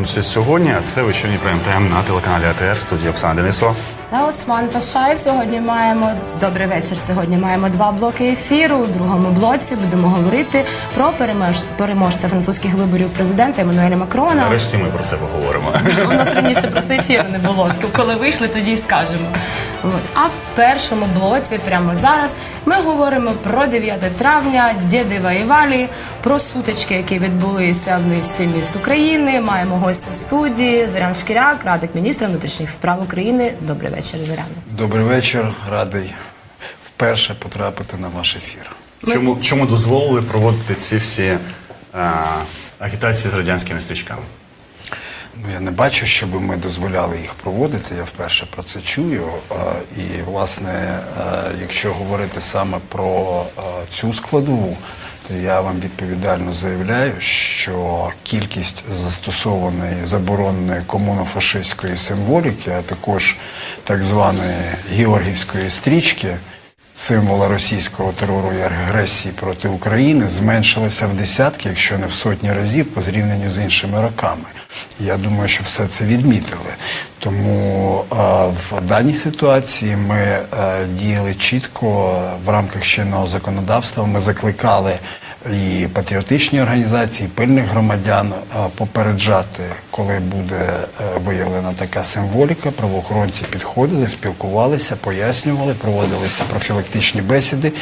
Знайомимося сьогодні, а це вечірній прайм-тайм на телеканалі АТR, студія Оксана Денисова. Та Осман Пашаєв. Сьогодні маємо, добрий вечір, сьогодні маємо два блоки ефіру. У другому блоці будемо говорити про переможця французьких виборів президента Еммануеля Макрона. Нарешті ми про це поговоримо. У нас раніше просто ефіру не було, коли вийшли, тоді і скажемо. А в першому блоці, прямо зараз, ми говоримо про 9 травня, Діди воювали, про сутички, які відбулися в низці міст України. Маємо гостя в студії, Зорян Шкіряк, радник міністра внутрішніх справ України. Добрий вечір, Зоряна. Добрий вечір, радий вперше потрапити на ваш ефір. Чому дозволили проводити ці всі агітації з радянськими стрічками? Я не бачу, щоб ми дозволяли їх проводити, я вперше про це чую. І, власне, якщо говорити саме про цю складову, то я вам відповідально заявляю, що кількість застосованої забороненої комунофашистської символіки, а також так званої георгіївської стрічки, символа російського терору і агресії проти України, зменшилася в десятки, якщо не в сотні разів, по зрівнянню з іншими роками. Я думаю, що все це відмітили. Тому в даній ситуації ми діяли чітко в рамках чинного законодавства. Ми закликали і патріотичні організації, і пильних громадян попереджати, коли буде виявлена така символіка. Правоохоронці підходили, спілкувалися, пояснювали, проводилися профілактичні бесіди.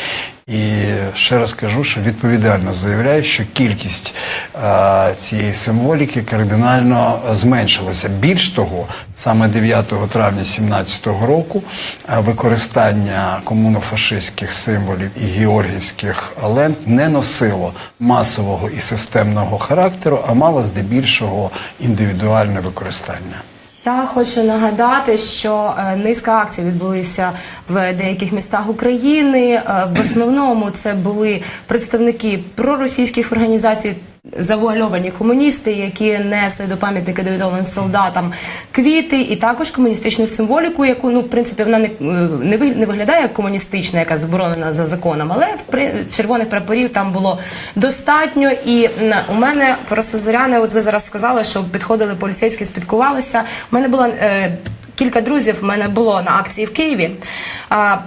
І ще раз кажу, що відповідально заявляю, що кількість цієї символіки кардинально зменшилася. Більш того, саме 9 травня 2017 року використання комунофашистських символів і георгіївських лент не носило масового і системного характеру, а мало здебільшого індивідуальне використання. Я хочу нагадати, що низка акцій відбулися в деяких містах України. В основному це були представники проросійських організацій, завуальовані комуністи, які несли до пам'ятника невідомим солдатам квіти, і також комуністичну символіку, яку, в принципі, вона не виглядає як комуністична, яка заборонена за законом, але червоних прапорів там було достатньо. І у мене просто, Зоряне, от ви зараз сказали, що підходили поліцейські, спілкувалися. У мене було кілька друзів, в мене було на акції в Києві.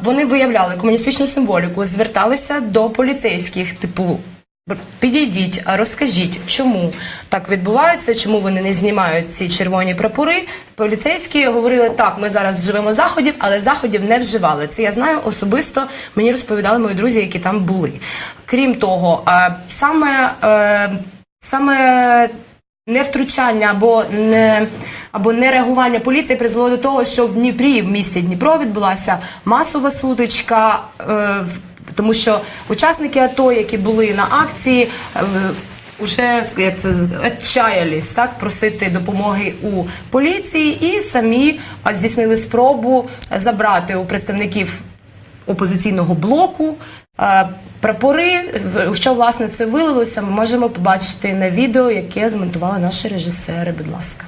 Вони виявляли комуністичну символіку, зверталися до поліцейських, типу, підійдіть, розкажіть, чому так відбувається, чому вони не знімають ці червоні прапори. Поліцейські говорили, так, ми зараз вживемо заходів, але заходів не вживали. Це я знаю особисто, мені розповідали мої друзі, які там були. Крім того, саме невтручання або нереагування поліції призвело до того, що в Дніпрі, в місті Дніпро, відбулася масова сутичка, тому що учасники АТО, які були на акції, вже відчаялись, так, просити допомоги у поліції і самі здійснили спробу забрати у представників опозиційного блоку прапори. Що, власне, це вилилося, ми можемо побачити на відео, яке змонтували наші режисери. Будь ласка.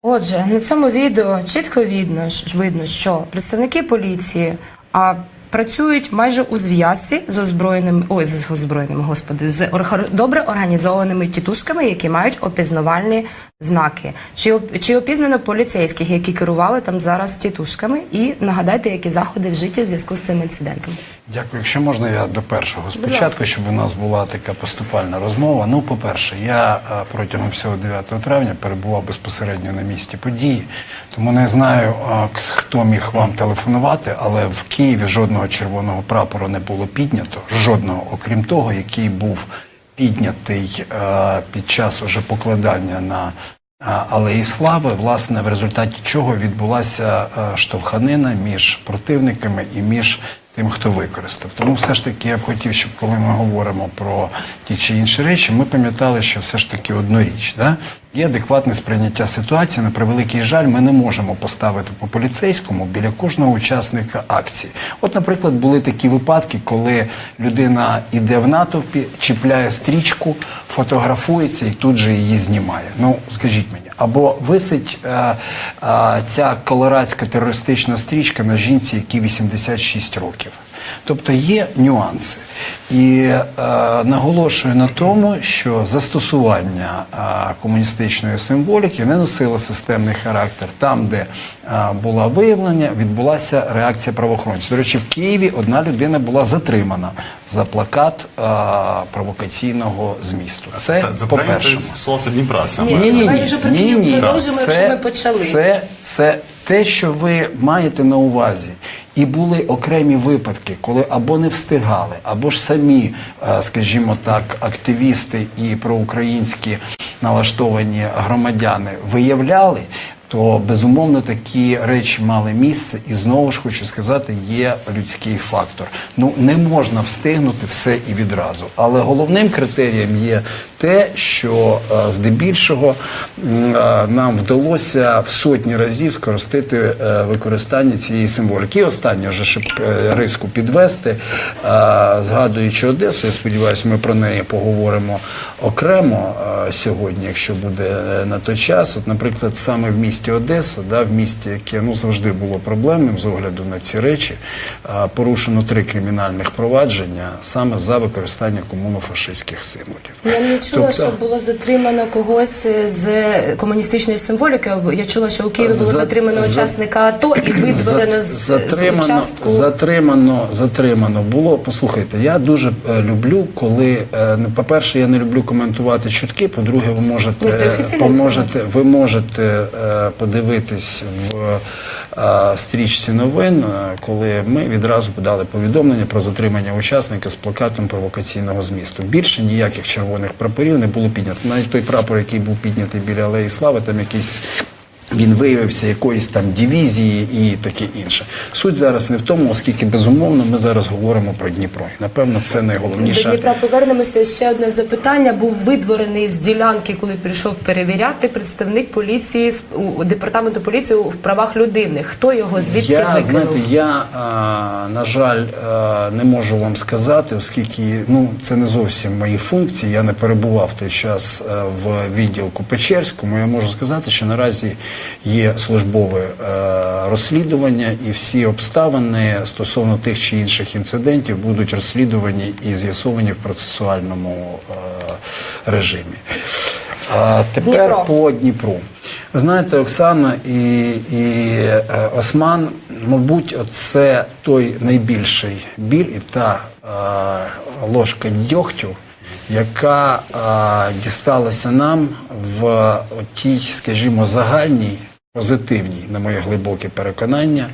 Отже, на цьому відео чітко видно, що представники поліції працюють майже у зв'язці з з добре організованими тітушками, які мають опізнавальні знаки? Чи опізнано поліцейських, які керували там зараз тітушками? І нагадайте, які заходи вжиті в зв'язку з цим інцидентом. Дякую. Якщо можна, я до першого ласка. спочатку, щоб у нас була така поступальна розмова. Ну, по-перше, я протягом всього 9 травня перебував безпосередньо на місці події, тому не знаю, хто міг вам телефонувати, але в Києві жодного червоного прапору не було піднято, жодного, окрім того, який був піднятий під час уже покладання на Алеї Слави, власне, в результаті чого відбулася штовханина між противниками і між тим, хто використав. Тому все ж таки я б хотів, щоб коли ми говоримо про ті чи інші речі, ми пам'ятали, що все ж таки одну річ. Да? Є адекватне сприйняття ситуації. На превеликий жаль, ми не можемо поставити по поліцейському біля кожного учасника акції. От, наприклад, були такі випадки, коли людина йде в натовпі, чіпляє стрічку, фотографується і тут же її знімає. Ну, скажіть мені. Або висить ця колорадська терористична стрічка на жінці, якій 86 років. Тобто є нюанси. І наголошую на тому, що застосування комуністичної символіки не носило системний характер. Там, де було виявлення, відбулася реакція правоохоронців. До речі, в Києві одна людина була затримана за плакат провокаційного змісту. Це Запитання по-перше. стосувалося Дніпра саме. Давай вже про Київ продовжимо, якщо ми почали. Це те, що ви маєте на увазі. І були окремі випадки, коли або не встигали, або ж самі, скажімо так, активісти і проукраїнські налаштовані громадяни виявляли, то, безумовно, такі речі мали місце. І знову ж хочу сказати, є людський фактор. Ну, не можна встигнути все і відразу. Але головним критерієм є те, що здебільшого нам вдалося в сотні разів скоростити використання цієї символіки. І останнє, вже, щоб риску підвести, згадуючи Одесу, я сподіваюся, ми про неї поговоримо окремо сьогодні, якщо буде на той час. От, наприклад, саме в місті Одеса, в місті, яке завжди було проблемним з огляду на ці речі, порушено 3 кримінальних провадження саме за використання комунофашистських символів. Я не чула, що було затримано когось з комуністичної символіки. Я чула, що у Києві було затримано учасника АТО і видворено з участку. Затримано було. Послухайте, я дуже люблю, коли, по-перше, я не люблю коментувати чутки, по-друге, ви можете подивитись в стрічці новин, коли ми відразу подали повідомлення про затримання учасника з плакатом провокаційного змісту. Більше ніяких червоних прапорів не було піднято. Навіть той прапор, який був піднятий біля Алеї Слави, там якийсь він виявився якоїсь там дивізії і таке інше. Суть зараз не в тому, оскільки, безумовно, ми зараз говоримо про Дніпро. І, напевно, це найголовніше. До Дніпра повернемося. Ще одне запитання. Був видворений з ділянки, коли прийшов перевіряти, представник поліції, департаменту поліції в правах людини. Хто його звідки викинув? Знаєте, я, на жаль, не можу вам сказати, оскільки це не зовсім мої функції. Я не перебував в той час в відділку Печерському. Я можу сказати, що наразі є службове розслідування, і всі обставини стосовно тих чи інших інцидентів будуть розслідувані і з'ясовані в процесуальному режимі. Тепер по Дніпру. Ви знаєте, Оксана і Осман, мабуть, це той найбільший біль і та ложка дьогтю, яка дісталася нам в тій, скажімо, загальній, позитивній, на моє глибоке переконання,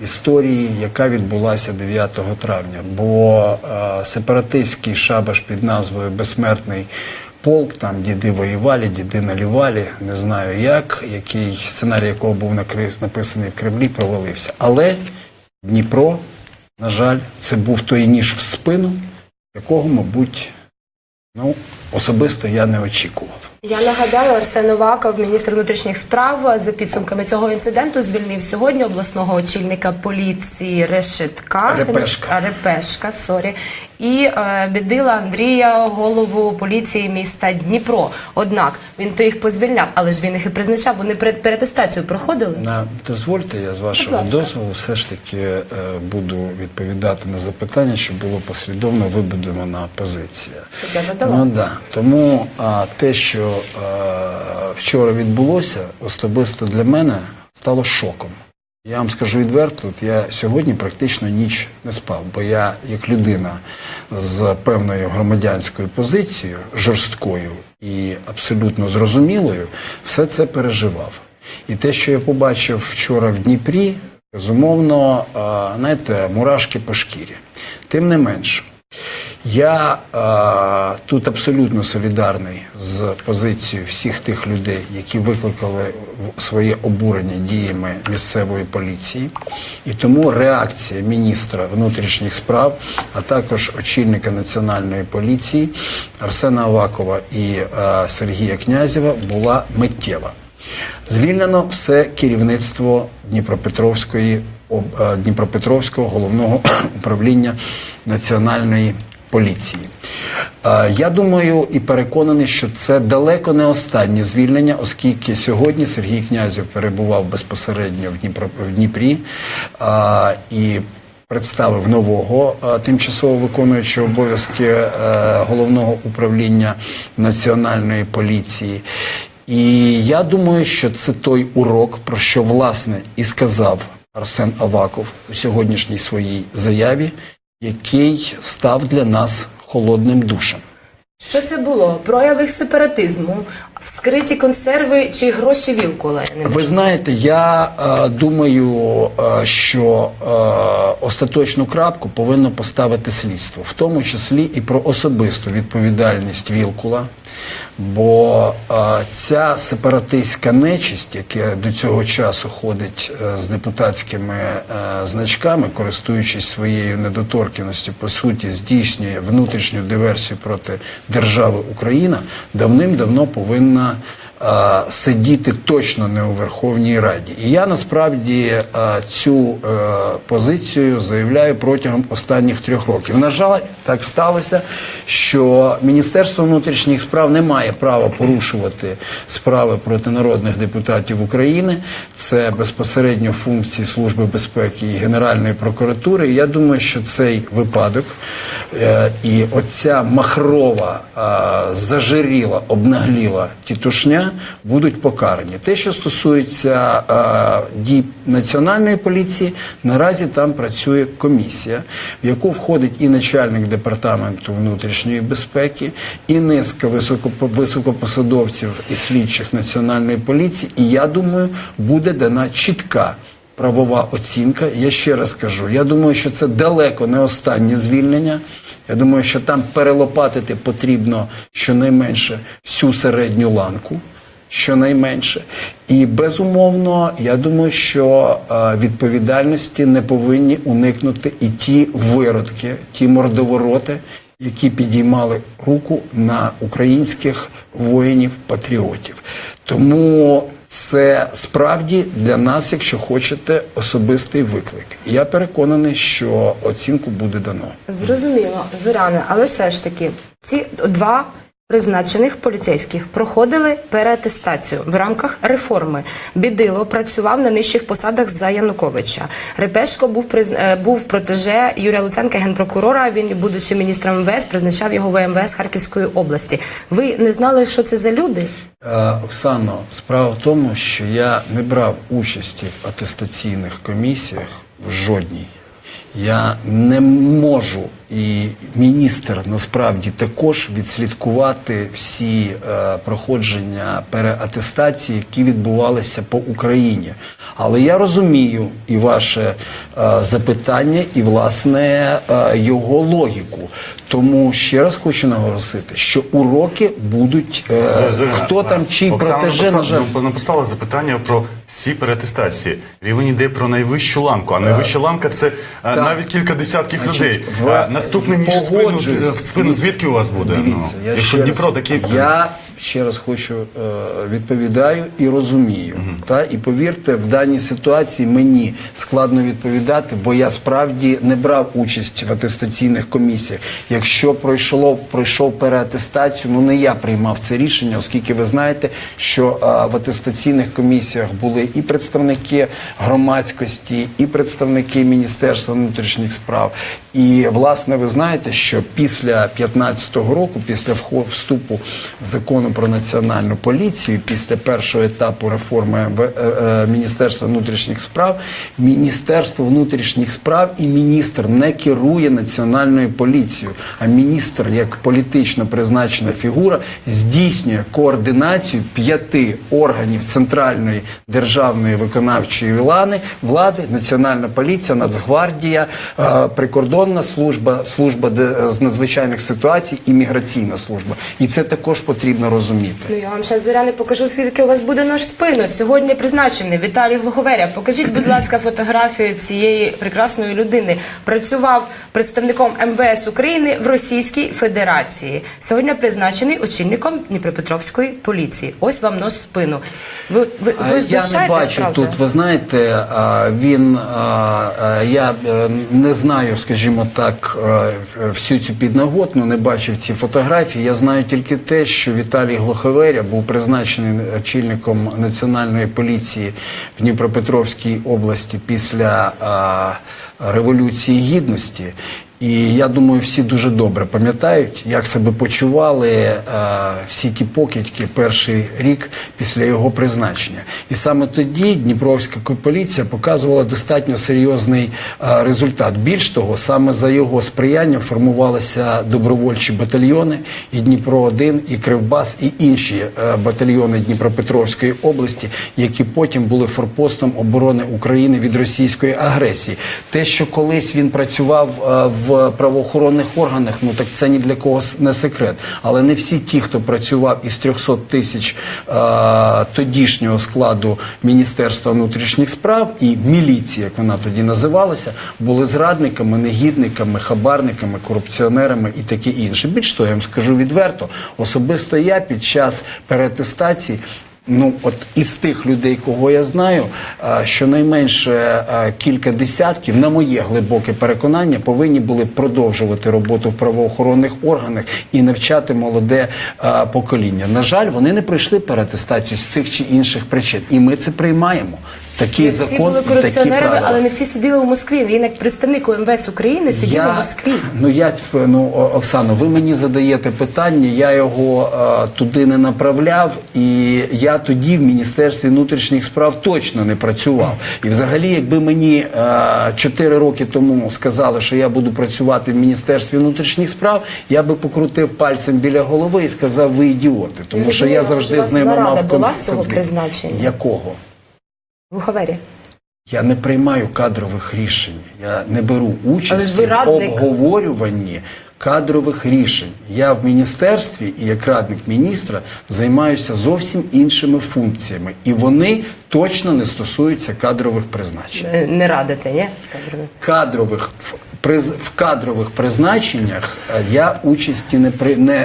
історії, яка відбулася 9 травня. Бо сепаратистський шабаш під назвою «Безсмертний полк», там діди воювали, діди налівали, не знаю як, який сценарій якого був написаний в Кремлі, провалився. Але Дніпро, на жаль, це був той ніж в спину, якого, мабуть, особисто я не очікував. Я нагадаю, Арсен Аваков, міністр внутрішніх справ, за підсумками цього інциденту звільнив сьогодні обласного очільника поліції Репешка, і Бєдила Андрія, голову поліції міста Дніпро. Однак, він то їх позвільняв, але ж він їх і призначав, вони переатестацію проходили? Дозвольте, я з вашого дозволу все ж таки буду відповідати на запитання, щоб було послідовно вибудована позиція. Я задала. Тому те, що вчора відбулося, особисто для мене стало шоком. Я вам скажу відверто, я сьогодні практично ніч не спав, бо я, як людина з певною громадянською позицією, жорсткою і абсолютно зрозумілою, все це переживав. І те, що я побачив вчора в Дніпрі, безумовно, знаєте, мурашки по шкірі. Тим не менш, я тут абсолютно солідарний з позицією всіх тих людей, які викликали своє обурення діями місцевої поліції. І тому реакція міністра внутрішніх справ, а також очільника Національної поліції Арсена Авакова і Сергія Князєва була миттєва. Звільнено все керівництво Дніпропетровського головного управління Національної поліції. Я думаю і переконаний, що це далеко не останнє звільнення, оскільки сьогодні Сергій Князєв перебував безпосередньо в Дніпрі і представив нового тимчасово виконуючого обов'язки головного управління Національної поліції. І я думаю, що це той урок, про що, власне, і сказав Арсен Аваков у сьогоднішній своїй заяві, який став для нас холодним душем. Що це було? Прояви сепаратизму, вскриті консерви чи гроші Вілкула? Ви знаєте, я думаю, що остаточну крапку повинно поставити слідство, в тому числі і про особисту відповідальність Вілкула, бо ця сепаратистська нечисть, яка до цього часу ходить з депутатськими значками, користуючись своєю недоторканністю, по суті, здійснює внутрішню диверсію проти держави Україна, давним-давно повинна сидіти точно не у Верховній Раді. І я насправді цю позицію заявляю протягом останніх 3 років. На жаль, так сталося, що Міністерство внутрішніх справ не має права порушувати справи проти народних депутатів України. Це безпосередньо функції Служби безпеки і Генеральної прокуратури. І я думаю, що цей випадок і оця махрова, зажиріла, обнагліла тітушня будуть покарані. Те, що стосується дій Національної поліції, наразі там працює комісія, в яку входить і начальник департаменту внутрішньої безпеки, і низка високопосадовців і слідчих Національної поліції. І я думаю, буде дана чітка правова оцінка. Я ще раз кажу, я думаю, що це далеко не останнє звільнення. Я думаю, що там перелопатити потрібно щонайменше всю середню ланку. Щонайменше. І, безумовно, я думаю, що відповідальності не повинні уникнути і ті виродки, ті мордовороти, які підіймали руку на українських воїнів-патріотів. Тому це справді для нас, якщо хочете, особистий виклик. І я переконаний, що оцінку буде дано. Зрозуміло, Зоряне, але все ж таки, ці 2 призначених поліцейських проходили переатестацію в рамках реформи. Бідило працював на нижчих посадах за Януковича. Репешко був протеже Юрія Луценка, генпрокурора. Він, будучи міністром МВС, призначав його в МВС Харківської області. Ви не знали, що це за люди? Оксано, справа в тому, що я не брав участі в атестаційних комісіях в жодній. Я не можу, і міністр насправді також, відслідкувати всі проходження переатестації, які відбувалися по Україні. Але я розумію і ваше запитання, і, власне, його логіку. Тому ще раз хочу наголосити, що уроки будуть, хто там чий протеже, на жаль. Оксана поставила запитання про всі переатестації. Рівень йде про найвищу ланку, а найвища ланка – це навіть кілька десятків людей. Наступний ніж в спину звідки у вас буде? Дивіться, якщо Дніпро такий... Я ще раз хочу, відповідаю і розумію. І повірте, в даній ситуації мені складно відповідати, бо я справді не брав участь в атестаційних комісіях. Якщо пройшов переатестацію, не я приймав це рішення, оскільки ви знаєте, що в атестаційних комісіях були і представники громадськості, і представники Міністерства внутрішніх справ. І, власне, ви знаєте, що після 2015 року, після вступу в закону закон про національну поліцію, після першого етапу реформи Міністерства внутрішніх справ, Міністерство внутрішніх справ і міністр не керує національною поліцією, а міністр, як політично призначена фігура, здійснює координацію 5 органів центральної державної виконавчої влади, Національна поліція, Нацгвардія, прикордонна служба, служба з надзвичайних ситуацій і міграційна служба. І це також потрібно розуміти. Ну, я вам ще, Зоряне, покажу, звідки у вас буде нож спину. Сьогодні призначений Віталій Глуховеря. Покажіть, будь ласка, фотографію цієї прекрасної людини. Працював представником МВС України в Російській Федерації. Сьогодні призначений очільником Дніпропетровської поліції. Ось вам нож в спину. Ви я не бачу правда? тут, ви знаєте, я не знаю, скажімо так, всю цю підноготну, не бачив ці фотографії. Я знаю тільки те, що Віталій Глуховеря був призначений очільником Національної поліції в Дніпропетровській області після Революції Гідності. І я думаю, всі дуже добре пам'ятають, як себе почували всі ті покидьки перший рік після його призначення. І саме тоді Дніпровська поліція показувала достатньо серйозний результат. Більш того, саме за його сприяння формувалися добровольчі батальйони, і Дніпро-1, і Кривбас, і інші батальйони Дніпропетровської області, які потім були форпостом оборони України від російської агресії. Те, що колись він працював в правоохоронних органах, ну так це ні для кого не секрет. Але не всі ті, хто працював із 300 тисяч тодішнього складу Міністерства внутрішніх справ і міліції, як вона тоді називалася, були зрадниками, негідниками, хабарниками, корупціонерами і таке інше. Більш того, я вам скажу відверто, особисто я під час переатестації, ну, от із тих людей, кого я знаю, щонайменше кілька десятків, на моє глибоке переконання, повинні були продовжувати роботу в правоохоронних органах і навчати молоде покоління. На жаль, вони не пройшли переатестацію з цих чи інших причин. І ми це приймаємо. Такий закон, всі були такі корупціонерами, правила. але не всі сиділи у Москві. Він як представник МВС України сидів у Москві. Оксано, ви мені задаєте питання, я його туди не направляв, і я тоді в Міністерстві внутрішніх справ точно не працював. І взагалі, якби мені 4 роки тому сказали, що я буду працювати в Міністерстві внутрішніх справ, я би покрутив пальцем біля голови і сказав, ви ідіоти. Тому що я завжди з ними мав була з цього призначення? Якого? Глуховеря. Я не приймаю кадрових рішень, я не беру участі в обговорюванні кадрових рішень. Я в міністерстві і як радник міністра займаюся зовсім іншими функціями. І вони точно не стосуються кадрових призначень. Не радите, ні? В кадрових призначеннях я участі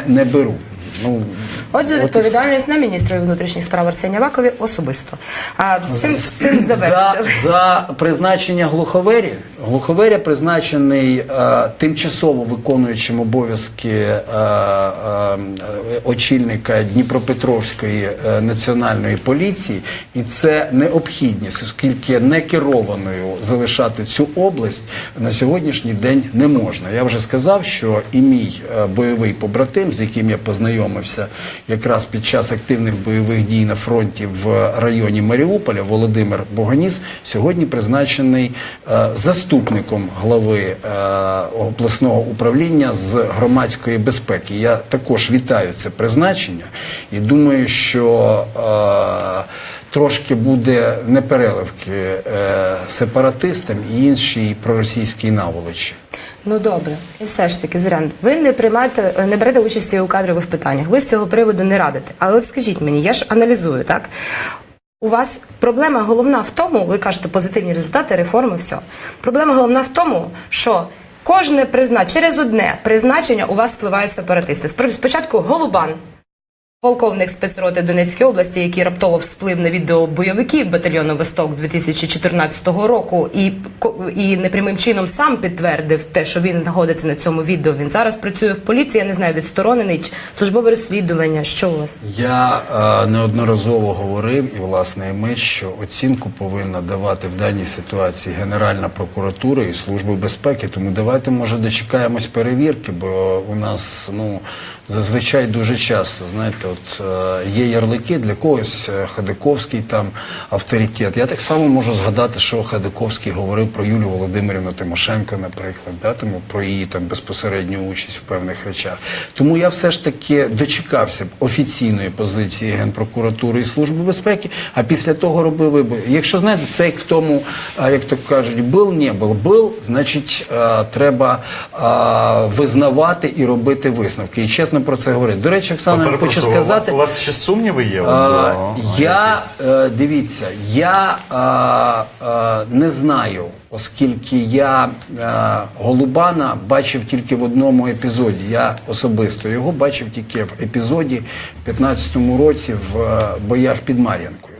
не беру. Ну, отже, відповідальність на міністрові внутрішніх справ Арсенію Авакові особисто. З цим завершили. За призначення Глуховеря. Глуховеря призначений тимчасово виконуючим обов'язки очільника Дніпропетровської національної поліції. І це необхідність, оскільки некерованою залишати цю область на сьогоднішній день не можна. Я вже сказав, що і мій бойовий побратим, з яким я познайомився якраз під час активних бойових дій на фронті в районі Маріуполя, Володимир Боганіс, сьогодні призначений заступником глави обласного управління з громадської безпеки. Я також вітаю це призначення і думаю, що трошки буде непереливки сепаратистам і іншій проросійській наволочі. Ну добре, і все ж таки, Зорян, ви не берете участі у кадрових питаннях, ви з цього приводу не радите. Але скажіть мені, я ж аналізую, так? У вас проблема головна в тому, ви кажете позитивні результати, реформи, все. Проблема головна в тому, що через одне призначення у вас впливають сепаратисти. Спочатку Голубан, полковник спецроти Донецької області, який раптово всплив на відео бойовиків батальйону «Восток» 2014 року і непрямим чином сам підтвердив те, що він знаходиться на цьому відео. Він зараз працює в поліції, я не знаю, відсторонений, службове розслідування. Що у вас? Я неодноразово говорив, і власне і ми, що оцінку повинна давати в даній ситуації Генеральна прокуратура і Служба безпеки. Тому давайте, може, дочекаємось перевірки, бо у нас, зазвичай дуже часто, знаєте, от є ярлики, для когось Ходаковський там авторитет. Я так само можу згадати, що Ходаковський говорив про Юлію Володимирівну Тимошенко, наприклад, да, тому про її там безпосередню участь в певних речах. Тому я все ж таки дочекався б офіційної позиції Генпрокуратури і Служби безпеки, а після того робив вибір. Якщо, знаєте, це як в тому, як то кажуть, был, не был, был, значить, треба визнавати і робити висновки. І чесно про це говорити. До речі, Оксана, я хочу сказати... У вас ще сумніви є? Дивіться, я не знаю, оскільки я Голубана бачив тільки в одному епізоді. Я особисто його бачив тільки в епізоді в 15-му році в боях під Мар'їнкою.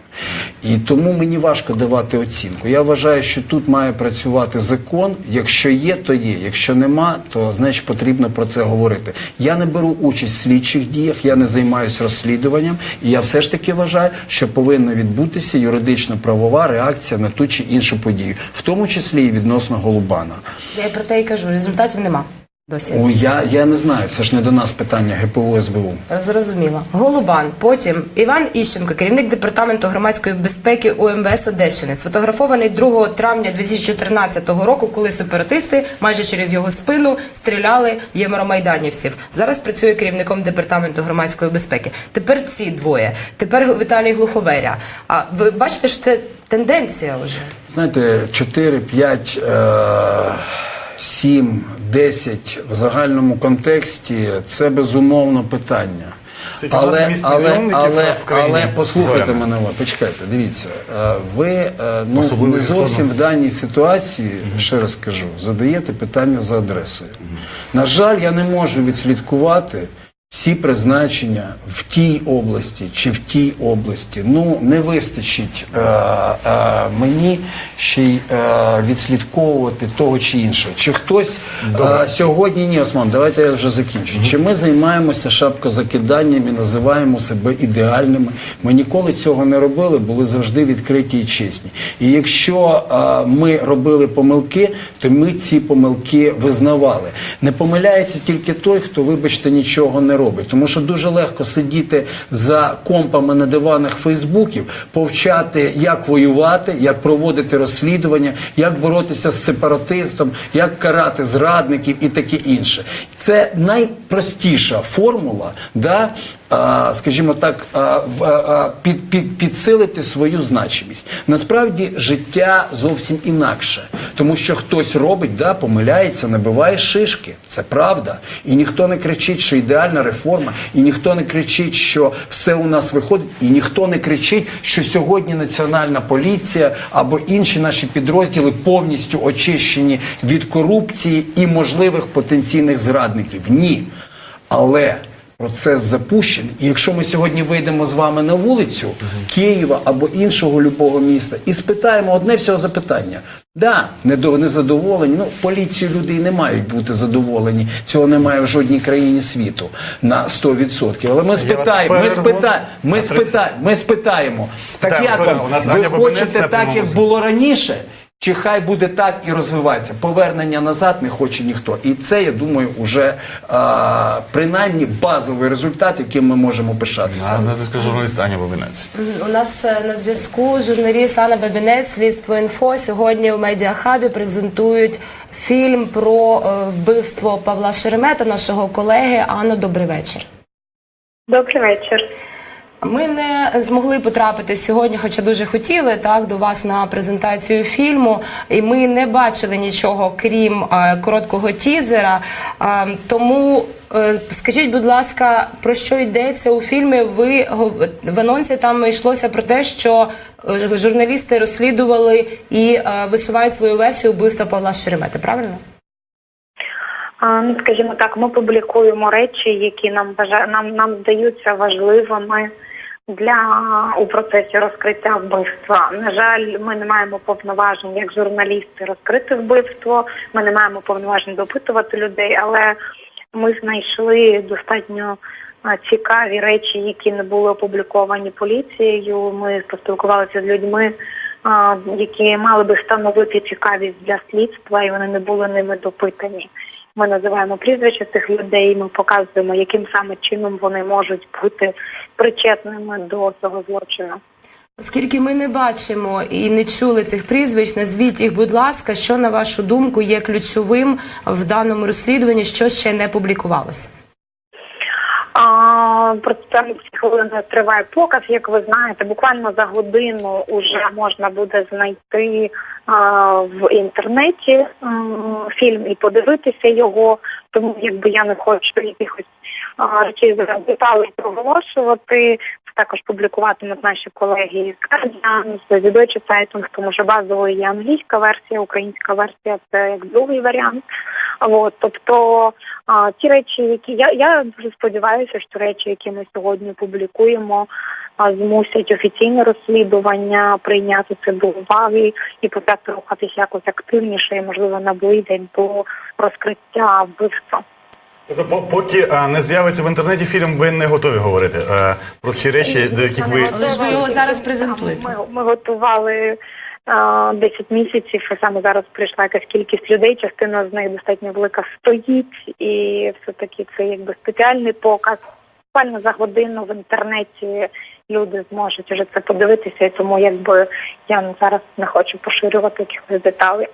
І тому мені важко давати оцінку. Я вважаю, що тут має працювати закон. Якщо є, то є. Якщо нема, то, значить, потрібно про це говорити. Я не беру участь в слідчих діях, я не займаюся розслідуванням. І я все ж таки вважаю, що повинна відбутися юридично-правова реакція на ту чи іншу подію. В тому числі і відносно Голубана. Я про те і кажу, результатів нема. Досі. Я не знаю, це ж не до нас питання ГПУ, СБУ. Зрозуміло. Голубан, потім Іван Іщенко, керівник департаменту громадської безпеки УМВС Одещини, сфотографований 2 травня 2014 року, коли сепаратисти майже через його спину стріляли в євромайданівців. Зараз працює керівником департаменту громадської безпеки. Тепер ці двоє. Тепер Віталій Глуховеря. А ви бачите, що це тенденція вже? Знаєте, 4, 5... 7, 10 в загальному контексті – це безумовно питання. Але послухайте мене, почекайте, дивіться, ви не зовсім в даній ситуації, ще раз кажу, задаєте питання за адресою. На жаль, я не можу відслідкувати всі призначення в тій області чи в тій області. Ну, не вистачить мені ще й відслідковувати того чи іншого. Чи хтось сьогодні, ні, Осман, давайте я вже закінчу. Чи ми займаємося шапкозакиданням і називаємо себе ідеальними? Ми ніколи цього не робили, були завжди відкриті і чесні. І якщо ми робили помилки, то ми ці помилки визнавали. Не помиляється тільки той, хто, вибачте, нічого не робить. Тому що дуже легко сидіти за компами на диванах фейсбуків, повчати, як воювати, як проводити розслідування, як боротися з сепаратистом, як карати зрадників і таке інше. Це найпростіша формула, да, скажімо так, підсилити свою значимість. Насправді життя зовсім інакше. Тому що хтось робить, да, помиляється, набиває шишки. Це правда. І ніхто не кричить, що ідеальна реформа, і ніхто не кричить, що все у нас виходить, і ніхто не кричить, що сьогодні Національна поліція або інші наші підрозділи повністю очищені від корупції і можливих потенційних зрадників. Ні. Але процес запущений. І якщо ми сьогодні вийдемо з вами на вулицю Києва або іншого любого міста і спитаємо одне всього запитання. Да, незадоволені. Ну, поліцію люди і не мають бути задоволені. Цього немає в жодній країні світу на 100%. Але ми спитаємо, так як вам, ви хочете так, як було раніше? Чи хай буде так і розвивається? Повернення назад не хоче ніхто. І це, я думаю, вже принаймні базовий результат, яким ми можемо пишатися. На зв'язку журналіст Аня Бабинець. У нас на зв'язку журналіст Анна Бабинець, Слідство.Інфо. Сьогодні у Медіахабі презентують фільм про вбивство Павла Шеремета, нашого колеги. Анно, добрий вечір. Добрий вечір. Ми не змогли потрапити сьогодні, хоча дуже хотіли, так, до вас на презентацію фільму, і ми не бачили нічого, крім короткого тізера. Тому скажіть, будь ласка, про що йдеться у фільмі? В анонсі там йшлося про те, що журналісти розслідували і висувають свою версію вбивства Павла Шеремета, правильно? Скажімо так, ми публікуємо речі, які нам здаються важливими у процесі розкриття вбивства. На жаль, ми не маємо повноважень як журналісти розкрити вбивство, ми не маємо повноважень допитувати людей, але ми знайшли достатньо цікаві речі, які не були опубліковані поліцією. Ми поспілкувалися з людьми, які мали би становити цікавість для слідства, і вони не були ними допитані. Ми називаємо прізвища цих людей, ми показуємо, яким саме чином вони можуть бути причетними до цього злочину. Оскільки ми не бачимо і не чули цих прізвищ, назвіть їх, будь ласка, що, на вашу думку, є ключовим в даному розслідуванні, що ще не публікувалося? Просто там хвилини триває показ, як ви знаєте, буквально за годину вже можна буде знайти в інтернеті фільм і подивитися його, тому якби я не хочу якихось речей деталей проголошувати. Також публікуватимуть наші колеги із Guardian, з The Deutsche Zeitung, тому що базовою є англійська версія, українська версія – це як другий варіант. Тобто ті речі, які я дуже сподіваюся, що речі, які ми сьогодні публікуємо, змусять офіційне розслідування прийняти це до уваги і почати рухатися якось активніше і, можливо, наближать до розкриття вбивства. Поки не з'явиться в інтернеті фільм, ви не готові говорити про ці речі, до яких ви... Але ж ви його зараз презентуєте. Ми готували 10 місяців, і саме зараз прийшла якась кількість людей, частина з них достатньо велика стоїть, і все-таки це якби спеціальний показ. Буквально за годину в інтернеті люди зможуть вже це подивитися, і тому якби я зараз не хочу поширювати якихось деталей.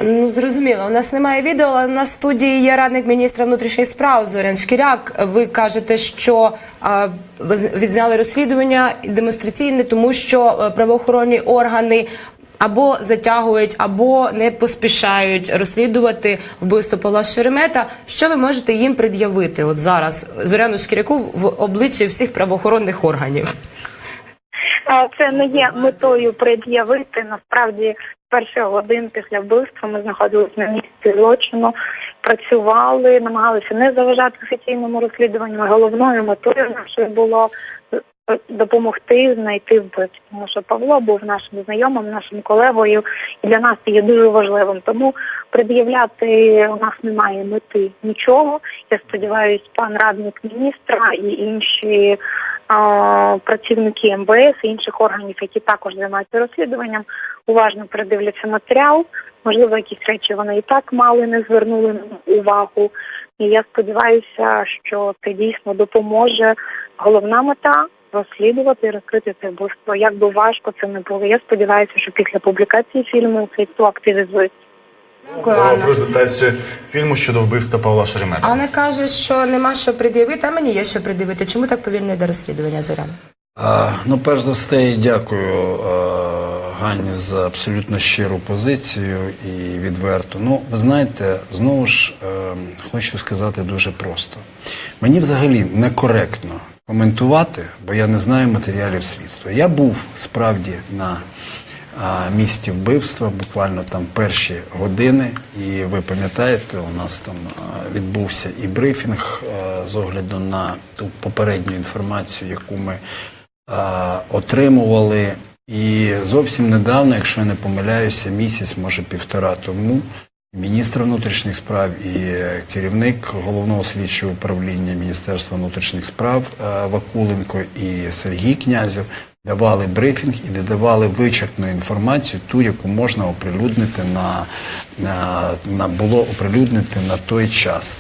Ну, зрозуміло. У нас немає відео, але на студії є радник міністра внутрішніх справ Зорян Шкіряк. Ви кажете, що ви відзняли розслідування демонстраційне, тому що правоохоронні органи або затягують, або не поспішають розслідувати вбивство Павла Шеремета. Що ви можете їм пред'явити от зараз Зоряну Шкіряку в обличчі всіх правоохоронних органів? Це не є метою пред'явити. Насправді, з перших годин після вбивства ми знаходилися на місці злочину, працювали, намагалися не заважати офіційному розслідуванню. Головною метою нашою було допомогти знайти вбивцю. Тому що Павло був нашим знайомим, нашим колегою, і для нас це є дуже важливим. Тому пред'являти у нас немає мети нічого. Я сподіваюся, пан радник міністра і інші працівники МВС і інших органів, які також займаються розслідуванням, уважно передивляться матеріал. Можливо, якісь речі вони і так мали, не звернули на увагу. І я сподіваюся, що це дійсно допоможе. Головна мета – розслідувати і розкрити це вбивство. Як би важко це не було. Я сподіваюся, що після публікації фільму слідство активізується. Презентацію фільму щодо вбивства Павла Шеремета. Анна каже, що нема що пред'явити, а мені є що пред'явити. Чому так повільно йде розслідування, Зоряна? Ну, перш за все, я дякую Ганні за абсолютно щиру позицію і відверту. Ну, ви знаєте, знову ж хочу сказати дуже просто. Мені взагалі некоректно коментувати, бо я не знаю матеріалів слідства. Я був справді на місці вбивства, буквально там перші години, і ви пам'ятаєте, у нас там відбувся і брифінг з огляду на ту попередню інформацію, яку ми отримували. І зовсім недавно, якщо я не помиляюся, місяць, може півтора тому, міністр внутрішніх справ і керівник Головного слідчого управління Міністерства внутрішніх справ Вакуленко і Сергій Князєв давали брифінг і давали вичерпну інформацію, ту, яку можна оприлюднити було оприлюднити на той час.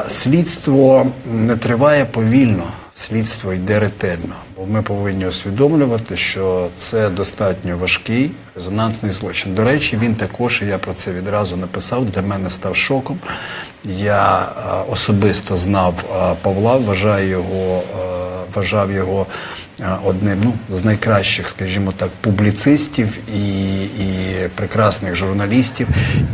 Слідство не триває повільно, слідство йде ретельно, бо ми повинні усвідомлювати, що це достатньо важкий резонансний злочин. До речі, він також, і я про це відразу написав, для мене став шоком. Я особисто знав Павла, вважав його одним з найкращих, скажімо так, публіцистів і прекрасних журналістів.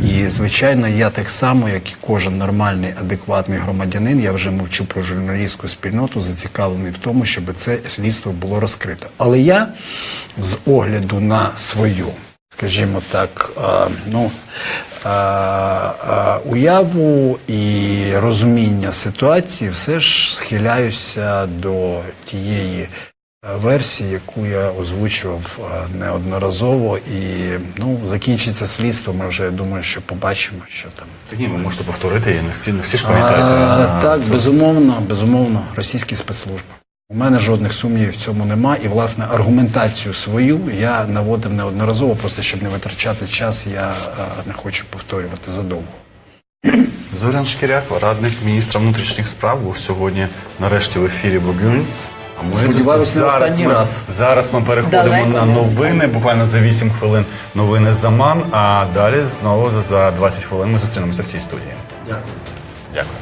І, звичайно, я так само, як і кожен нормальний, адекватний громадянин, я вже мовчу про журналістську спільноту, зацікавлений в тому, щоб це слідство було розкрите. Але я з огляду на свою, скажімо так, уяву і розуміння ситуації все ж схиляюся до тієї версії, яку я озвучував неодноразово, і закінчиться слідство, ми вже, я думаю, що побачимо, що там. Ні, ви можете повторити, не всі ж пам'ятають. Так, безумовно, російські спецслужби. У мене жодних сумнівів в цьому нема, і, власне, аргументацію свою я наводив неодноразово, просто щоб не витрачати час, я не хочу повторювати задовго. Зорян Шкіряк, радник міністра внутрішніх справ, був сьогодні нарешті в ефірі Бугюнь. А ми Сподіваюсь, не останній раз. Зараз ми переходимо Далеко на не новини. Буквально за 8 хвилин новини з Аман, а далі знову за 20 хвилин ми зустрінемося в цій студії. Дякую. Дякую.